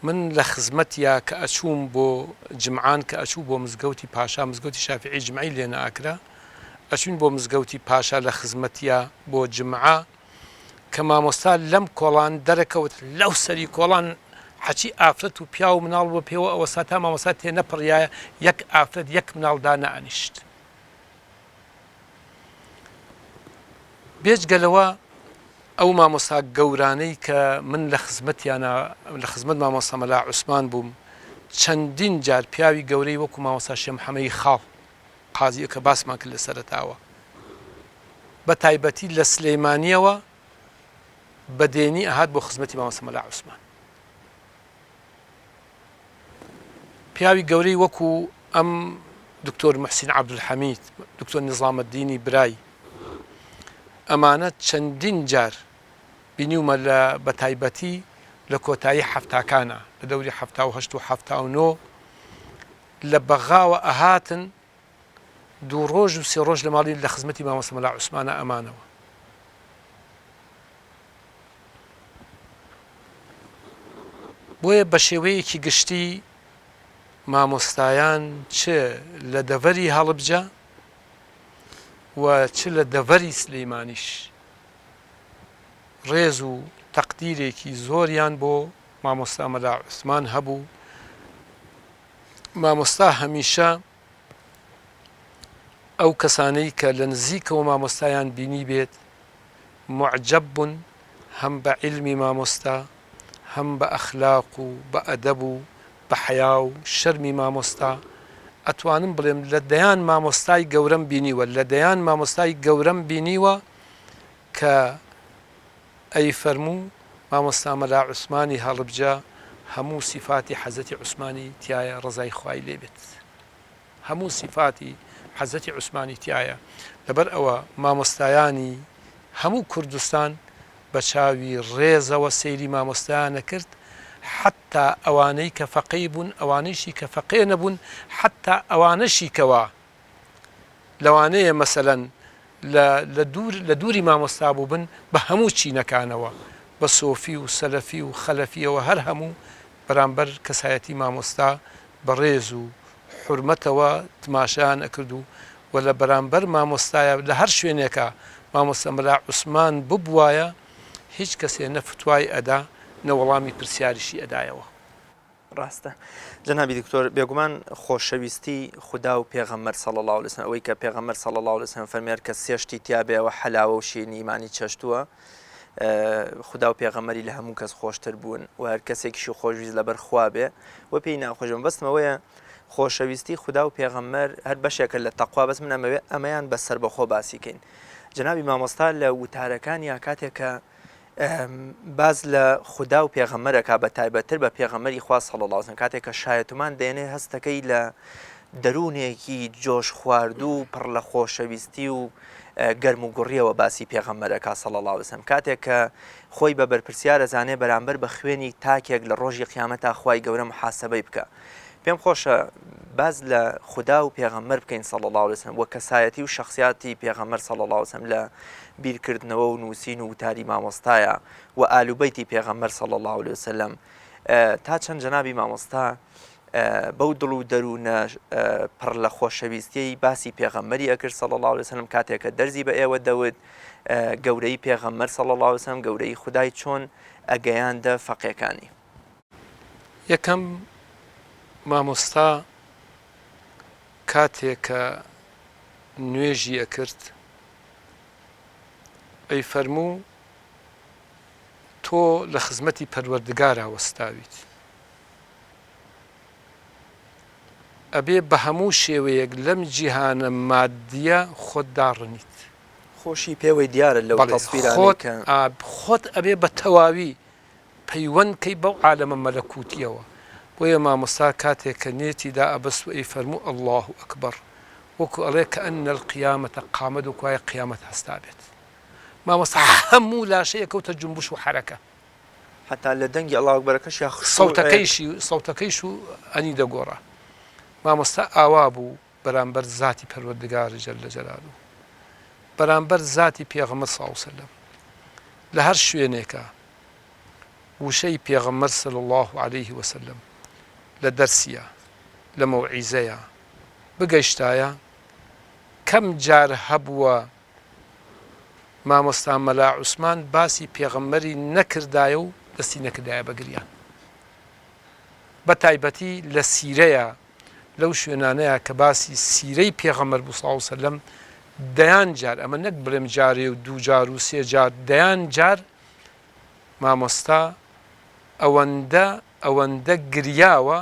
من لە خزمەتیا کە ئەچووم بۆ جمعان کە ئەچوو بۆ مزگەوتی پاشا مزگەوتی شافعی جمعی لێ نائکرا ئەچوین بۆ مزگەوتی پاشا لە خزمەتیا بۆ جمعە کە مامۆستا لەم کۆڵان دەرەکەوت لەو سەری کۆڵان حەچی ئافرەت و پیا و مناڵ بۆ پێوە ئەوە ساتا مامۆستا تێنەپڕایە یەک ئافرەت یەک مناڵدا نەئەنیشت. بێجگەلەوە ئەو مامۆستا گەورانەی کە من لە خزمەتیانە لە خزمەت مامۆستا مەلا عوسمان بووم چەندین جار پیاوی گەورەی وەکو مامۆستا شێخ محەممەدی خاڵ قازیە کە باسمان کرد لە سەرەتاوە بە تایبەتی لە سلەیمانیەوە بەدێنی ئەهات بۆ خزمەتی مامۆستا مەلا عوسمان. پیاوی گەورەی وەکو ئەم دکتۆر محسین عەبدولحەمید، دکتۆر نیزامەددینی برای، ئەمانە چەندین جار بینیومە لە بەتایبەتی لە کۆتایی حەفتاکانە لە دەوری 1970 و 1979 لە بەغاوە ئەهاتن 2 ڕۆژ و 3 ڕۆژ لە ماڵی لە خزمەتی مامۆستا مەلا عوسمانە ئەمانەوە. بۆیە بە شێوەیەکی گشتی مامۆستایان چ لە دەڤەری هەڵبجە و چ لە دەڤەری سلەیمانیش ڕێز و تەقدیرێکی زۆریان بۆ مامۆستا مەلا عوسمان هەبوو. مامۆستا هەمیشە ئەو کەسانەی کە لە نزیکەوە مامۆستایان بینی بێت معجەب بوون هەم بە عیلمی مامۆستا هەم بە ئەخلاق و بە ئەدەب و بە حەیا و شەرمی مامۆستا. ئەتوانم بڵێم لە دەیان مامۆستای گەورەم بینیوە لە دەیان مامۆستای گەورەم بینیوە کە ئەی فەرموو مامۆستا مەلا عوسمانی هەڵبجە هەموو سیفاتی حەزەتی عوسمانی تایە ڕزای خوای لێبێت. هەموو سیفاتی حەزەتی عوسمانی تایە. لەبەر ئەوە مامۆستایانی هەموو کوردستان بە چاوی ڕێزەوە سەیری مامۆستایانە کرد حتا ئەوانەی کە فەقێ بوون ئەوانەیشی کە فەقێ نەبوون حتا ئەوانەشی کەوا لەوانەیە مەسەلەن لە دووری مامۆستا بوو بن بە هەموو چینەکانەوە بە سۆفی و سەلەفی و خەلەفیەوە هەر هەموو بەرامبەر کەسایەتی مامۆستا بە ڕێز و حورمەتەوە تماشایان ئەکرد و لە بەرامبەر مامۆستایە لە هەر شوێنێکە مامۆستا مەلا عوسمان ببوایە هیچ کەسێ نە فتوای ئەدا نەوەڵامی پرسیاریشی ئەدایەوە. ڕاستە جەنابی دکتۆر بێگومان خۆشەویستی خودا و پێغەمبەر صلی الله علیه و سلم ئەوەی کە پێغەمبەر صلی الله علیه و سلم فەرمێت کە سێشتی تیابێەوە حەلاوە و شیرینی ئیمانی چەشتووە خودا و پێغەمبەری لە هەموو کەس خۆشتر بوون و هەر کەسێکیشی خۆشویست لەبەر خوا بێ و پێی ناخۆشم بەستمەوەیە خۆشەویستی خودا و پێغەمبەر هەر بەشێکە لە تەقوا بەس من ئەمەیان بەسەر بەخۆ باسیکەین. جەنابی مامۆستا لە وتارەکانی کاتێکە باز لە خودا و پێغەمبەرەکە بە تایبەتتر بە پێغەمبەری خوا صلی الله علیه و سلم کاتێک کە شایەتمان دێنێ هەستەکەی لە دەروونێکی جۆش خواردوو پڕ لە خۆشەویستی و گەرم و گوڕیەوە باسی پێغەمبەرەکە صلی الله علیه و سلم کاتێک کە خۆی بە بەرپرسیارە زانێ بەرامبەر بە خوێنی تاکێک لە ڕۆژی قیامەتا خوای گەورە محاسبەی بکە. پێم خۆشە باز لە خودا و پێغەمبەر بکەین صلی الله علیه و سلم وە کەسایەتی و شخصیاتی پێغەمبەر صلی الله علیه و سلم لە بیرکردنەوە و نووسین و وتاری مامۆستایە و ئالوبەیتی پێغەمبەر صلی الله علیه و سلم تا چەند جەنابی مامۆستا بەو دڵ و دەروونە پڕ لە خۆشەویستی باسی پێغەمبەری ئەکرد صلی الله علیه وسلم کاتێکە دەرزی بە ئێوە دەوت گەورەی پێغەمبەر صلی الله علیه وسلم گەورەی خودای چۆن ئەگەیاندە فەقێکانی. یەکەم مامۆستا کاتێکە نوێژی ئەکرد ئەی فەرموو تۆ لە خزمەتی پەروەردگارا وەستاویت، ئەبێ بە هەموو شێوەیەک لەم جیهانە مادیە خۆت داڕنیت، خۆشی پێوەی دیارە لەو تەسویرانەکە خۆت ئەبێ بە تەواوی پەیوەندکەی بەو عالەمە مەلەکوتیەوە. بۆیە مامۆستا کاتێککە نێتیدا ئەبەست و ئەی فەرموو ئەڵڵاه ئەکبەر وەکو ئەڵێ کە ئەنە القیامەتە قامەت وەکوایە قیامەت هەستا بێت. مامۆستا هەموو لاشەیە کەوتە جنبوش و حەرەکە، حتا لە دەنگی ئەڵڵاهو ئەکبەرەکەش سەوتەکەیش و ئەنی دەگۆڕە. مامۆستا ئاوا بوو بەرامبەر زاتی پەروەردگار جەلە جەلالوه، بەرامبەر زاتی پێغەمبەر صلی الله علیه وسلم لە هەر شوێنێکە وشەی پێغەمبەر صلی الله علیه وسلم لە دەرسیە لە مەوعیزەیە بگەیشتایە کەم جار هەبووە مامۆستا مەلا عوسمان باسی پێغەمبەری نەکردایە و دەستی نەکردایە بەگریان، بە تایبەتی لە سیرەیە لەو شوێنانەیە کە باسی سیرەی پێغەمبەر بوو صلی الله علیه وسلم دەیان جار، ئەمە نەک بڵێم جارێ و دوو جار و سێ جار، دەیان جار مامۆستا ئەوەندە گریاوە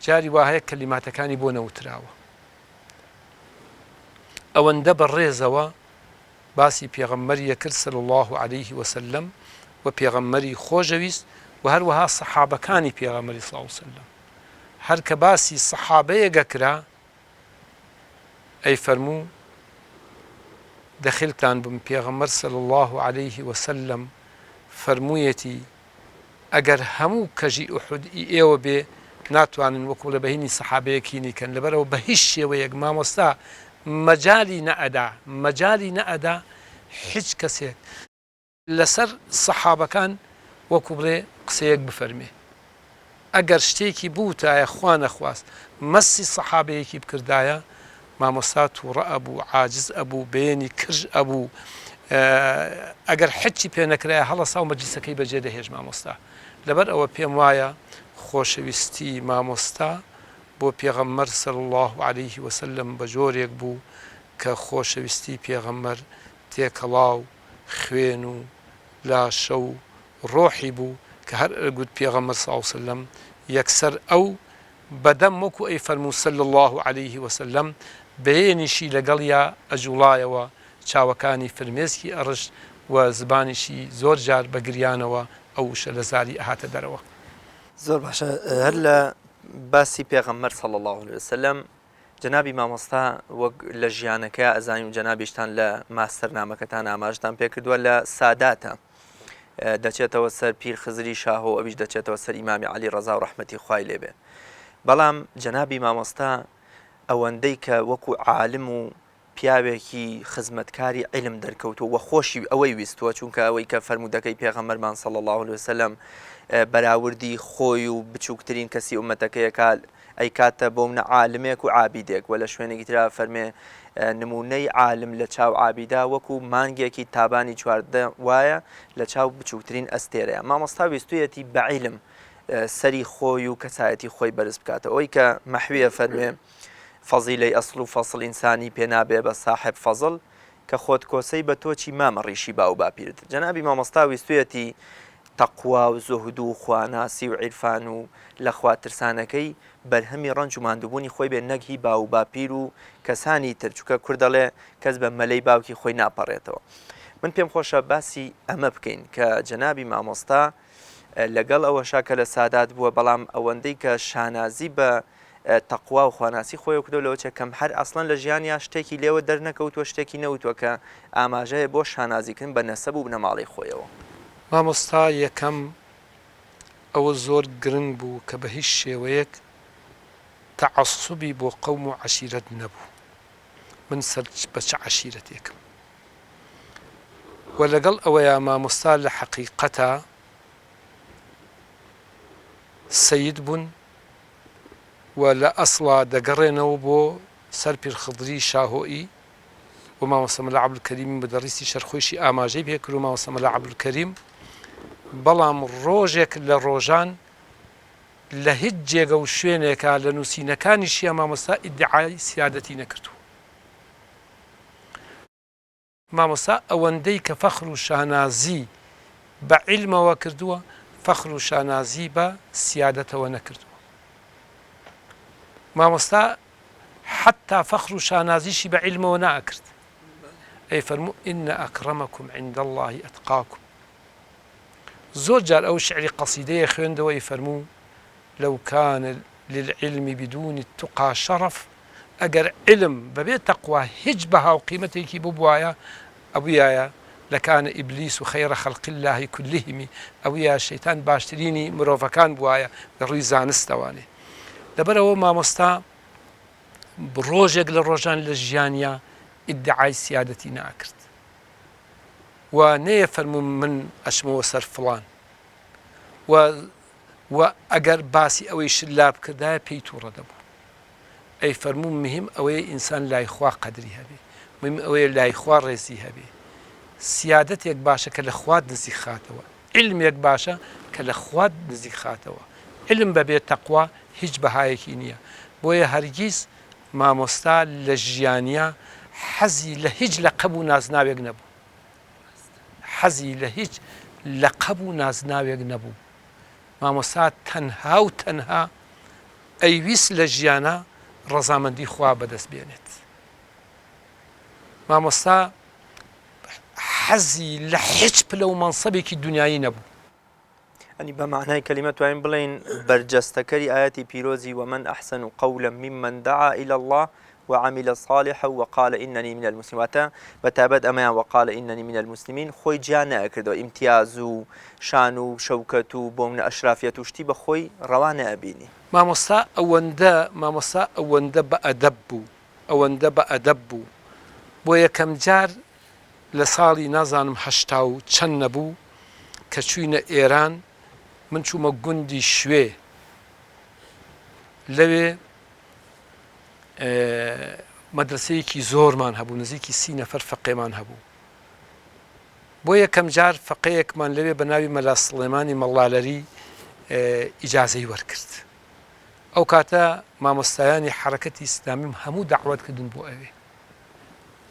جاری وهەیە کەلیماتەکانی بۆ نەوتراوە، ئەوەندە بەڕێزەوە باسی پێغەمبەری کرد صلی الله علیه وسلم و پێغەمبەری خۆشەویست و هەروەها سەحابەکانی پێغەمبەری صلی الله علیه وسلم. هەر کە باسی سەحابەیەکە کرا ئەی فەرموو دەخیلتان بم پێغەمبەر صلی الله علیه وسلم فەرموویەتی ئەگەر هەموو کەژی ئوحودی ئێوە بێ ناتوانن وەکو لە بەهینی سەحابەیەکی نیکەن، لەبەرەوە بە هیچ شێوەیەک مامۆستا مەجالی نەئەدا هیچ کەسێک لەسەر سەحابەکان وەکو بڵێ قسەیەک بفەرمێ. ئەگەر شتێکی بووتایە خوا نەخواست مەسی سەحابەیەکی بکردایە مامۆستا تووڕە ئەبوو، عاجز ئەبوو، بەیەنی کرژ ئەبوو، ئەگەر حچی پێ نەکرایە هەڵەسا و مەجلیسەکەی بەجێ دەهێژ مامۆستا. لەبەر ئەوە پێم وایە خۆشەویستی مامۆستا بۆ پێغەمبەر صلی الله علیه وسلم بە جۆرێک بوو کە خۆشەویستی پێغەمبەر تێکەڵاو خوێن و لاشە و ڕۆحی بوو کە هەر ئەرگوت پێغەمبەر صلی الله علیه وسلم یەکسەر ئەو بەدەم وەکو ئەی فەرموو صلی الله علیه وسلم بەیەنیشی لەگەڵیا ئەجوڵایەوە، چاوەکانی فرمێسکی ئەڕشت و زبانیشی زۆر جار بە گریانەوە ئەو وشە لە زاری ئەهاتە دەرەوە. زۆر باشە. هەر لە باسی پێغەمبەر صلی الله علیه وسلم جەنابی مامۆستا وەک لە ژیانەکە ئەزانین و جەنابیشتان لە ماستەرنامەکەتان ئاماژتان پێ کردووە لە ساداتە دەچێتەوە سەر پیر خزری شاهۆ، ئەویش دەچێتەوە سەر ئیمامی عەلی ڕەزا و ڕەحمەتی خوای لێبێ. بەڵام جەنابی مامۆستا ئەوەندەی کە وەکو عالم و پیاوێکی خزمەتکاری علم دەرکەوتووە و خۆشی ئەوەی ویستووە، چونکە ئەوەی کە فەرمودەکەی پێغەمبەرمان صلی الله علیه وسلم بەراوردی خۆی و بچووکترین کەسی ئومەتەکەیەکە ئەی کاتە بۆ منە عالمێک و عابیدێک، و لە شوێنێکی ترا فەرمێ نمونەی عالم لە چاو عابیدا وەکو مانگێکی تابانی چواردە وایە لە چاو بچووکترین ئەستێرەیە. مامۆستا ویستویەتی بە عیلم سەری خۆی و کەسایەتی خۆی بەرز بکاتە، ئەوەی کە مەحویە فەرمێ فەزیلەی ئەسڵ و فەسڵ ئینسانی پێنابێ بە ساحب فەزڵ کە خۆت کۆسەی بە تۆچی مامەڕیشی با و باپیرت. جەنابی مامۆستا ویستویەتی تەقوا و زۆهد و خواناسی و عیرفان و لە خواترسانەکەی بەرهەمی ڕەنج و ماندووبوونی خۆی بێ نەگهی با و باپیر و کەسانی تر، چووکە کورد دەڵێ کەس بە مەلەی باوکی خۆی ناپەڕێتەوە. من پێم خۆشە باسی ئەمە بکەین کە جەنابی مامۆستا لەگەڵ ئەوەشا کە لە سادات بووە، بەڵام ئەوەندەی کە شانازی بە تەقوا و خواناسی خۆی کردەوە لەوە کەم هەر ئەسڵەن لە ژیانیا شتێکی لێوە دەرنەکەوتوە، شتێکی نەوتوە کە ئاماژەیە بۆ شانازیکردن بە نەسەب و بنەماڵی خۆیەوە. مامۆستا یەکەم ئەوە زۆر گرنگ بوو کە بە هیچ شێوەیەک تەعەسوبی بۆ قەوم و عەشیرەت نەبوو. من سەر بە چ عەشیرەتێکم و لەگەڵ ئەوەیە مامۆستا لە حەقیقەتە سەید بوون و لە ئەسڵا دەگەڕێنەوە بۆ سەر پیرخضری شاهۆئی و مامۆستا مەلا عەبدولکەریم بەدەڕیستی شەرخۆشی ئاماژەی پێ کرد و مامۆستا مەلا عەبدولکەریم بەڵام ڕۆژێک لە ڕۆژان لە هیچ جێگە و شوێنێکە لە نووسینەکانیشیە مامۆستا ئیدعای سیادەتی نەکردو. مامۆستا ئەوەندەی کە فەخر و شانازی بە عیلمەوە کردووە فەخر و شانازی بە سیادەتەوە نەکردووە. مامۆستا حتا فەخر و شانازیشی بە عیلمەوە ناکرد. ئەی فەرموو ئین ئەکرەمەکم عند الله ئەتقاکم. زۆر جار ئەو شعری قەسیدەیە خوێندەوە فەرموو لو كان للعلم بدون التقى شرف ئەگەر علم بەبێ تەقوا هیچ بەها و قیمەتێکی ببوایە ئەویایە لەکانە ئیبلیس و خەیرە خەڵقی الله كلهم ئەویە شەیتان باشترینی مرۆڤەکان بوایە لە ڕووی زانستەوانێ. لەبەرەوە مامۆستا ڕۆژێک لە ڕۆژان لە ژیانیا ئیدعای سیادەتی ناکرد و نەیە فەرموو من ئەچمەوە سەر فڵان و ئەگەر باسی ئەوەی شلاب کردایە پێی تووڕە دەبوو. ئەی فەرموو مهم ئەوەیە ئینسان لای خوا قەدری هەبێ، مهم ئەوەیە لای خوا ڕێزی هەبێ. سیادەتێک باشە کە لە خوات نزیک خاتەوە، علمێک باشە کە لە خوات نزیک خاتەوە. علم بەبێت تەقوا هیچ بەهایەکی نییە. بۆیە هەرگیز مامۆستا لە ژیانیا حەزی لە هیچ لەقەب و نازناوێک نەبوو. حەزی لە هیچ لەقەب و نازناوێک نەبوو. مامۆستا تەنها و تەنها ئەیویست لە ژیانە ڕەزامەندی خوا بەدەست بێنێت. مامۆستا حەزی لە هیچ پلە و مەنسەبێکی دنیایی نەبوو. ئەنی بە معنای کەلیمە توانین بڵێن بەرجەستەکەری ئاەتی پیرۆزی ومن ئەحسن قولا ممن دعا إلى الله وعمل صالحا وقال إنني من المسلمين بتابد أما وقال إنني من المسلمين خوي جانا أكردو امتياز و شان و شوكة و بومن أشرافية وشتي بخوي روانا أبيني مامۆستا ئەوەندە بە ئەدەب بوو ئەوەندە بە ئەدەب بوو بۆ یەکەم جار لە ساڵی نازانم هەشتا و چەند نەبوو کە چووینە ئێران من چوومە گوندی شوێ لەوێ مەدرسەیەکی زۆرمان هەبوو نزیکی 30 نەفەر فەقێمان هەبوو. بۆ یەکەم جار فەقەیەکمان لەوێ بە ناوی مەلا سڵێمانی مەڵالەری ئیجازەی وەرکرد. ئەو کاتە مامۆستایانی حرەکەتی ئیسلامیم هەموو دەعوەتکردن بۆ ئەوێ.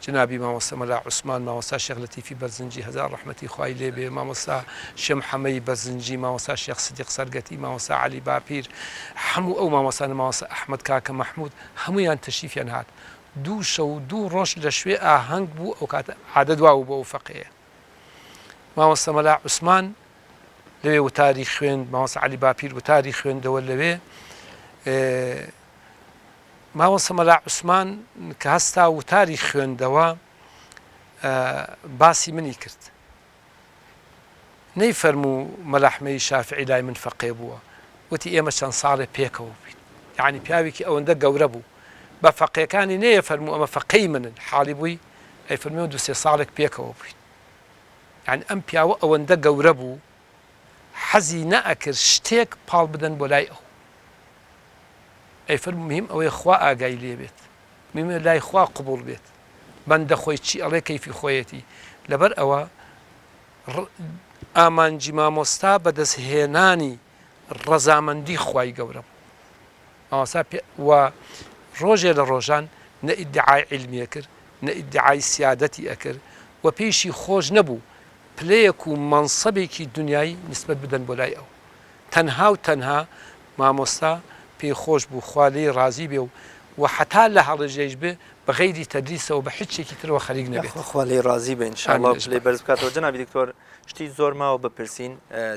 جنابی مامۆستا مەلا عوسمان، مامۆستا شێخ لەتیفی بەرزنجی هەزار ڕەحمەتی خوای لێبێ، مامۆستا شێخ محەممەدی بەرزنجی، مامۆستا شێخ سیدیق سەرگەتی، مامۆستا عەلی باپیر، هەموو ئەو مامۆستانە، مامۆستا ئەحمەد کاکە مەحموود هەموویان تەشریفیان هات. دوو شەو و دوو ڕۆژ لە شوێ ئاهەنگ بوو. ئەو کاتە عادە دواوە بۆ ئەو فەقەیە. مامۆستا مەلا عوسمان لەوێ وتاری خوێند، مامۆستا عەلی باپیر وتاری خوێندەوە لەوێ. مامۆستا مەلا عوسمان کە هەستا وتاری خوێندەوە باسی منی کرد. نەیفەرموو مەلا ئەحمەدی شافعی لای من فەقێ بووە، وتی ئێمە چەند ساڵێ پێکەوە بووین. یعنی پیاوێکی ئەوەندە گەورە بوو. بە فەقێکانی نەیە فەرموو ئەمە فەقەی منن حاڵی بووی، ئەی فەرمووی 2-3 ساڵێک پێکەوە بووین. یعنی ئەم پیاوە ئەوەندە گەورە بوو حەزی نەئەکرد شتێک پاڵ بدەن بۆ لای ئەو. ئەی فەرموو مهم ئەوەیە خوا ئاگای لێ بێت، مهمە لای خوا قبوڵ بێت، بەندە خۆی چی ئەڵێ کەیفی خۆیەتی. لەبەر ئەوە ئامانجی مامۆستا بەدەستهێنانی ڕەزامەندی خوای گەورە بوو. و ڕۆژێ لە ڕۆژان نە ئیدعای عیلمیە کرد، نە ئیدعای سیادەتی ئەکرد و پێیشی خۆش نەبوو پلەیەک و مەنسەبێکی دنیایی نسبەت بدەن بۆ لای ئەو. تەنها و تەنها مامۆستا پێی خۆش بوو خوا لێی ڕازی بێ و حتا لە هەڵەژێش بێ بەغەیری تەدریسەوە بە هیچ شتێکی ترەوە خەریک نەبێت. خوا لێی ڕازی بێ ئینشاءالله لێی بەرز بکاتەوە. جەنابی دکتۆر شتی زۆر ماوە بپرسین،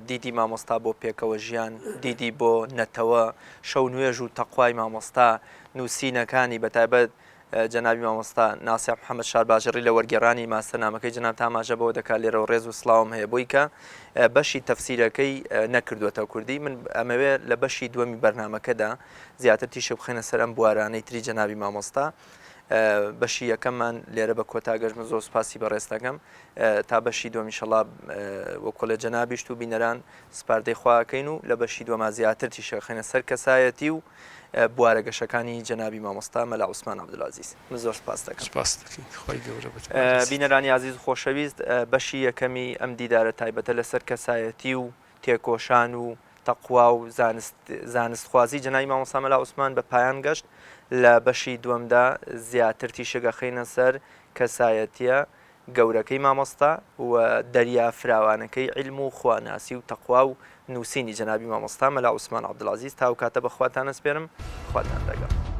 دیدی مامۆستا بۆ پێکەوە ژیان، دیدی بۆ نەتەوە شەو نوێژ و تەقوای مامۆستا، نووسینەکانی بەتایبەت جەنابی مامۆستا ناسیح محەممەد شار باژڕی لە وەرگێڕانی ماستەرنامەکەی جەناب تاماژە بەوە دەکات لێرەوە ڕێز و سڵاوم هەیە بۆی کە بەشی تەفسیرەکەی نەکردوێتەوە کوردی. من ئەمەوێ لە بەشی دووەمی بەرنامەکەدا زیاتر تیشە بخێنە سەر ئەم بوارانەی تری جەنابی مامۆستا. بەشی یەکەممان لێرە بە کۆتاگەژمە زۆر سپاسی بەڕێز دەکەم تا بەشی دووەم ئینشەڵا وە کۆلە جەنابیشت و بینەران سپاردەی خواکەین و لە بەشی دووەما زیاتر تیشەخێنە سەر کەسایەتی و بوارە گەشەکانی جەنابی مامۆستا مەلا عوسمان عەبدولعەزیز. زۆر سپاس دەکەم. سپاس دەکەین. خی گەورە بینەرانی عەزیز و خۆشەویست، بەشی یەکەمی ئەم دیدارە تایبەتە لەسەر کەسایەتی و تێکۆشان و تەقوا و زانستخوازی جەنابی مامۆستا مەلا عوسمان بە پایان گەشت. لە بەشی دووەمدا زیاتر تیشەگەخینە سەر کەسایەتیە گەورەکەی مامۆستا و دەریافراوانەکەی علم و خواناسی و تەقوا و نووسینی جەنابی مامۆستا مەلا عوسمان عەبدولعەزیز. تا و کاتە بەخواتان ئەسپێرم، خواتان لەگەڵ.